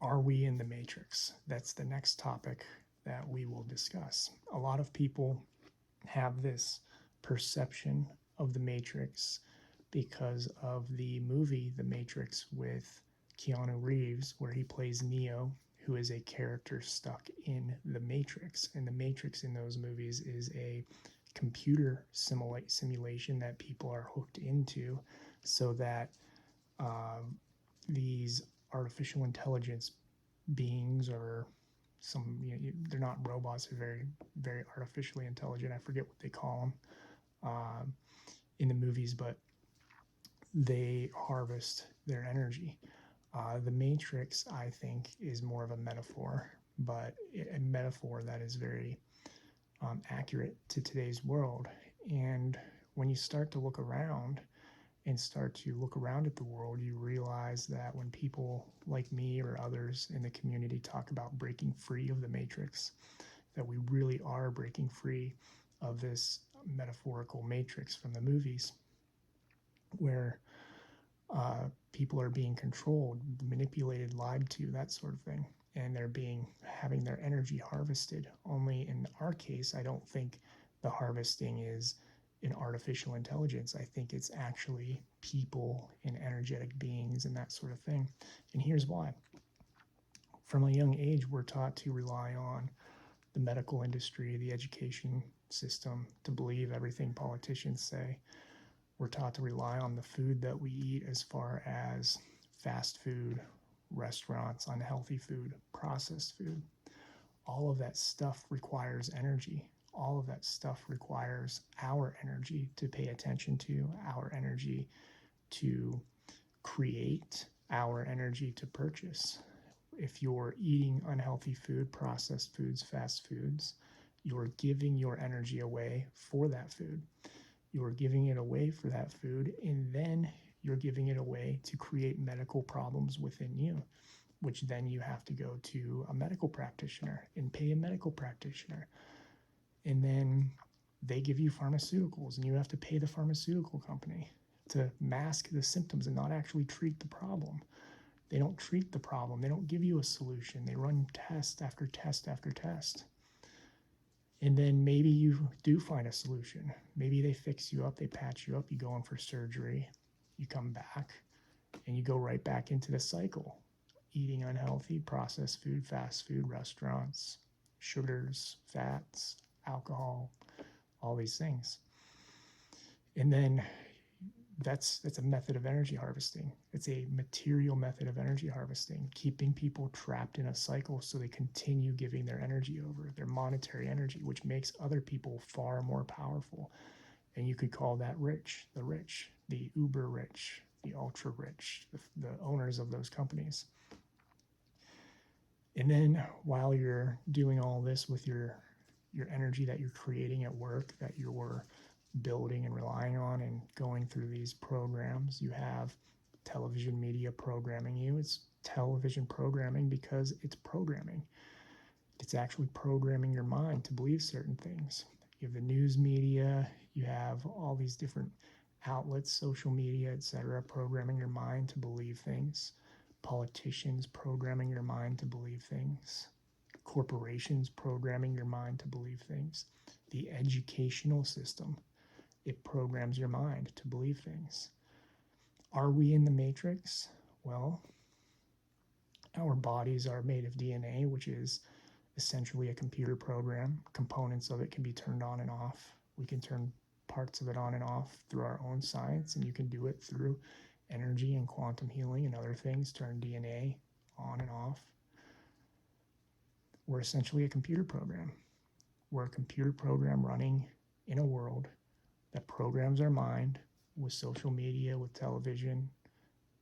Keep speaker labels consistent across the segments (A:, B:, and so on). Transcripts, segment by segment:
A: Are we in the matrix? That's the next topic that we will discuss. A lot of people have this perception of the matrix because of the movie The Matrix with Keanu Reeves, where he plays Neo, who is a character stuck in the Matrix. And the Matrix in those movies is a computer simulation that people are hooked into so that uh, these artificial intelligence beings or they're not robots, they're very artificially intelligent. I forget what they call them in the movies, but they harvest their energy. The Matrix, I think, is more of a metaphor, but a metaphor that is very accurate to today's world. And when you start to look around and start to look around at the world, you realize that when people like me or others in the community talk about breaking free of the matrix, that we really are breaking free of this metaphorical matrix from the movies where people are being controlled, manipulated, lied to, that sort of thing. And they're having their energy harvested. Only in our case, I don't think the harvesting is an artificial intelligence. I think it's actually people and energetic beings and that sort of thing. And here's why. From a young age, we're taught to rely on the medical industry, the education system, to believe everything politicians say. We're taught to rely on the food that we eat as far as fast food, restaurants, unhealthy food, processed food. All of that stuff requires energy. All of that stuff requires our energy to pay attention to, our energy to create, our energy to purchase. If you're eating unhealthy food, processed foods, fast foods, you're giving your energy away for that food. You're giving it away for that food, and then you're giving it away to create medical problems within you, which then you have to go to a medical practitioner and pay a medical practitioner. And then they give you pharmaceuticals, and you have to pay the pharmaceutical company to mask the symptoms and not actually treat the problem. They don't treat the problem. They don't give you a solution. They run test after test after test. And then maybe you do find a solution. Maybe they fix you up, they patch you up, you go in for surgery, you come back, and you go right back into the cycle. Eating unhealthy, processed food, fast food, restaurants, sugars, fats, alcohol, all these things. And then that's a method of energy harvesting. It's a material method of energy harvesting, keeping people trapped in a cycle so they continue giving their energy over, their monetary energy, which makes other people far more powerful. And you could call that rich, the uber rich, the ultra rich, the owners of those companies. And then while you're doing all this with your energy that you're creating at work, that you're building and relying on and going through these programs, you have television media programming you. It's television programming because it's programming. It's actually programming your mind to believe certain things. You have the news media, you have all these different outlets, social media, etc., programming your mind to believe things. Politicians programming your mind to believe things. Corporations programming your mind to believe things. The educational system, it programs your mind to believe things. Are we in the matrix? Well, our bodies are made of DNA, which is essentially a computer program. Components of it can be turned on and off. We can turn parts of it on and off through our own science, and you can do it through energy and quantum healing and other things, turn DNA on and off. We're essentially a computer program. We're a computer program running in a world that programs our mind with social media, with television,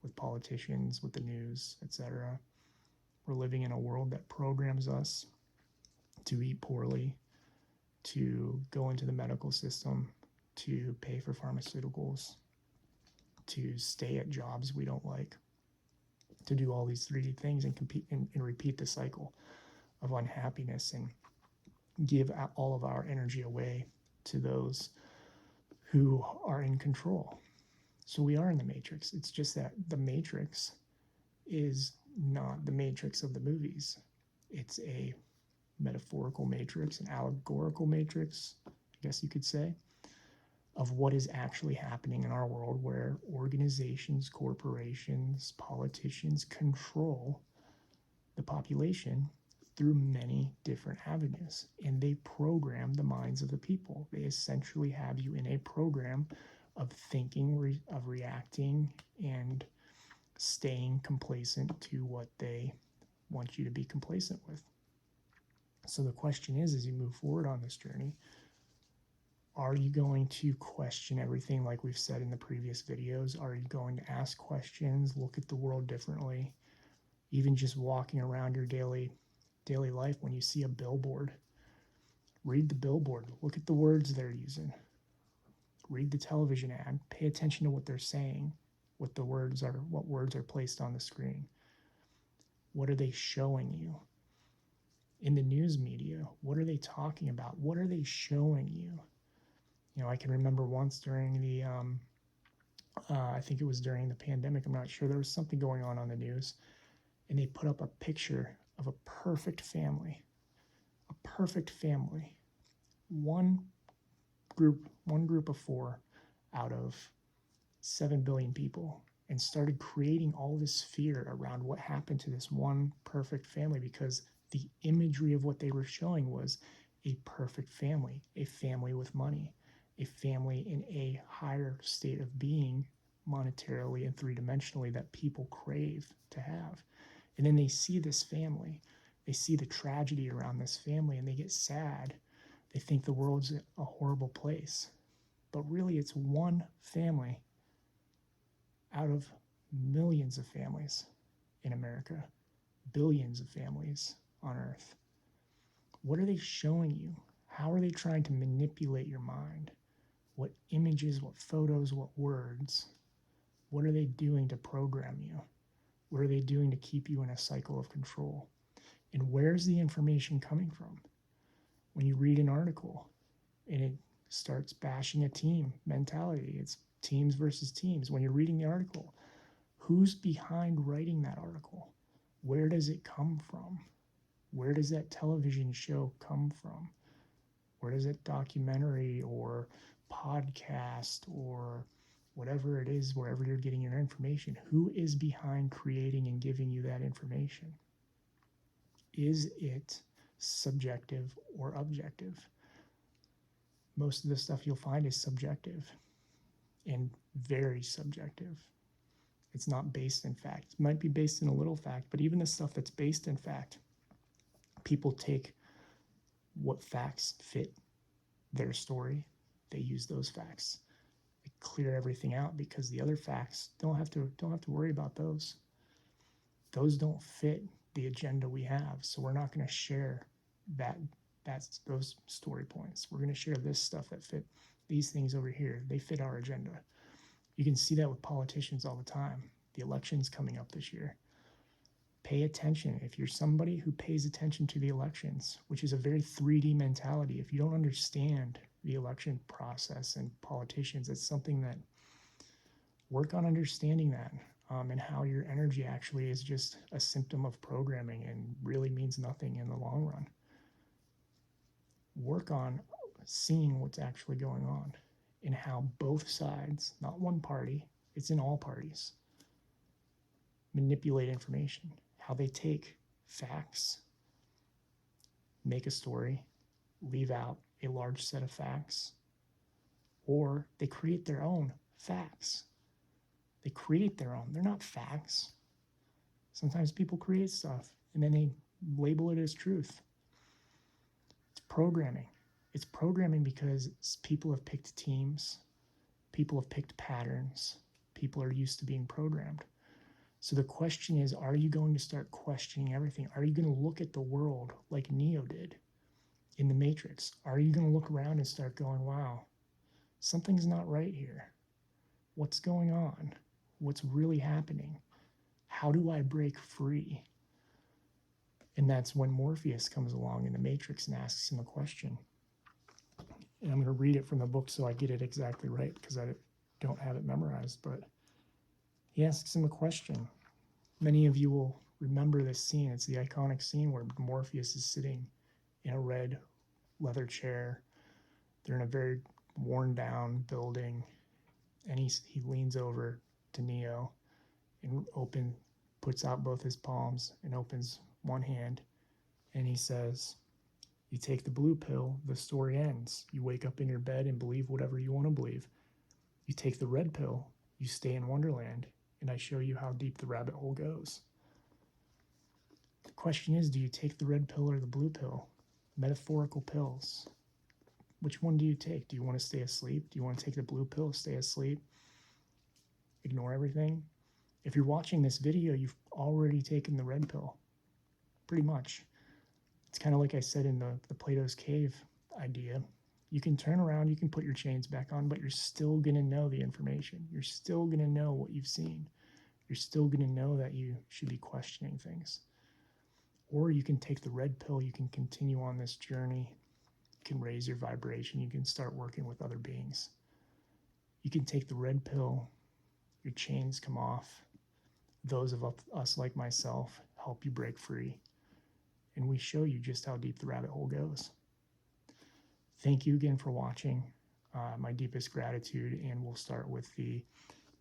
A: with politicians, with the news, etc. We're living in a world that programs us to eat poorly, to go into the medical system, to pay for pharmaceuticals, to stay at jobs we don't like, to do all these 3D things and compete and repeat the cycle of unhappiness and give all of our energy away to those who are in control. So we are in the matrix. It's just that the matrix is not the matrix of the movies. It's a metaphorical matrix, an allegorical matrix, I guess you could say, of what is actually happening in our world, where organizations, corporations, politicians control the population through many different avenues, and they program the minds of the people. They essentially have you in a program of thinking, of reacting, and staying complacent to what they want you to be complacent with. So the question is, as you move forward on this journey, are you going to question everything like we've said in the previous videos? Are you going to ask questions, look at the world differently? Even just walking around your daily life, when you see a billboard, read the billboard, look at the words they're using, read the television ad, pay attention to what they're saying, what words are placed on the screen. What are they showing you? In the news media, what are they talking about? What are they showing you? You know, I can remember once during the I think it was during the pandemic, I'm not sure, there was something going on the news, and they put up a picture of a perfect family. One group of 4 out of 7 billion people, and started creating all this fear around what happened to this one perfect family, because the imagery of what they were showing was a perfect family, a family with money, a family in a higher state of being monetarily and three-dimensionally that people crave to have. And then they see this family, they see the tragedy around this family, and they get sad. They think the world's a horrible place. But really, it's one family out of millions of families in America, billions of families on Earth. What are they showing you? How are they trying to manipulate your mind? What images, what photos, what words? What are they doing to program you? What are they doing to keep you in a cycle of control? And where's the information coming from? When you read an article and it starts bashing a team mentality, it's teams versus teams. When you're reading the article, who's behind writing that article? Where does it come from? Where does that television show come from? Where does that documentary or podcast or whatever it is, wherever you're getting your information, who is behind creating and giving you that information? Is it subjective or objective? Most of the stuff you'll find is subjective and very subjective. It's not based in fact. It might be based in a little fact, but even the stuff that's based in fact, people take what facts fit their story. They use those facts. They clear everything out because the other facts don't have to worry about those. Those don't fit the agenda we have, so we're not going to share those story points. We're going to share this stuff that fit these things over here. They fit our agenda. You can see that with politicians all the time. The election's coming up this year. Pay attention. If you're somebody who pays attention to the elections, which is a very 3D mentality, if you don't understand the election process and politicians, it's something that work on understanding that, and how your energy actually is just a symptom of programming and really means nothing in the long run. Work on seeing what's actually going on and how both sides, not one party, it's in all parties, manipulate information, how they take facts, make a story, leave out a large set of facts, or they create their own facts. They create their own. They're not facts. Sometimes people create stuff and then they label it as truth. It's programming. It's programming because people have picked teams. People have picked patterns. People are used to being programmed. So the question is, are you going to start questioning everything? Are you going to look at the world like Neo did in the Matrix? Are you going to look around and start going, wow, something's not right here. What's going on? What's really happening? How do I break free? And that's when Morpheus comes along in the Matrix and asks him a question. And I'm going to read it from the book so I get it exactly right, because I don't have it memorized. But he asks him a question. Many of you will remember this scene. It's the iconic scene where Morpheus is sitting in a red leather chair. They're in a very worn down building, and he leans over to Neo and puts out both his palms and opens one hand, and he says, "You take the blue pill, the story ends. You wake up in your bed and believe whatever you want to believe. You take the red pill, you stay in Wonderland, and I show you how deep the rabbit hole goes." The question is, do you take the red pill or the blue pill? Metaphorical pills. Which one do you take? Do you want to stay asleep? Do you want to take the blue pill, stay asleep, ignore everything? If you're watching this video, you've already taken the red pill, pretty much. It's kind of like I said in the Plato's Cave idea. You can turn around, you can put your chains back on, but you're still going to know the information. You're still going to know what you've seen. You're still going to know that you should be questioning things. Or you can take the red pill, you can continue on this journey, you can raise your vibration, you can start working with other beings. You can take the red pill, your chains come off. Those of us like myself help you break free. And we show you just how deep the rabbit hole goes. Thank you again for watching. My deepest gratitude, and we'll start with the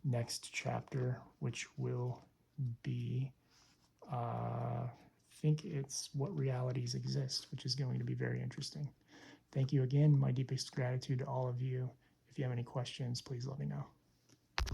A: next chapter, which will be, I think it's What Realities Exist, which is going to be very interesting. Thank you again. My deepest gratitude to all of you. If you have any questions, please let me know.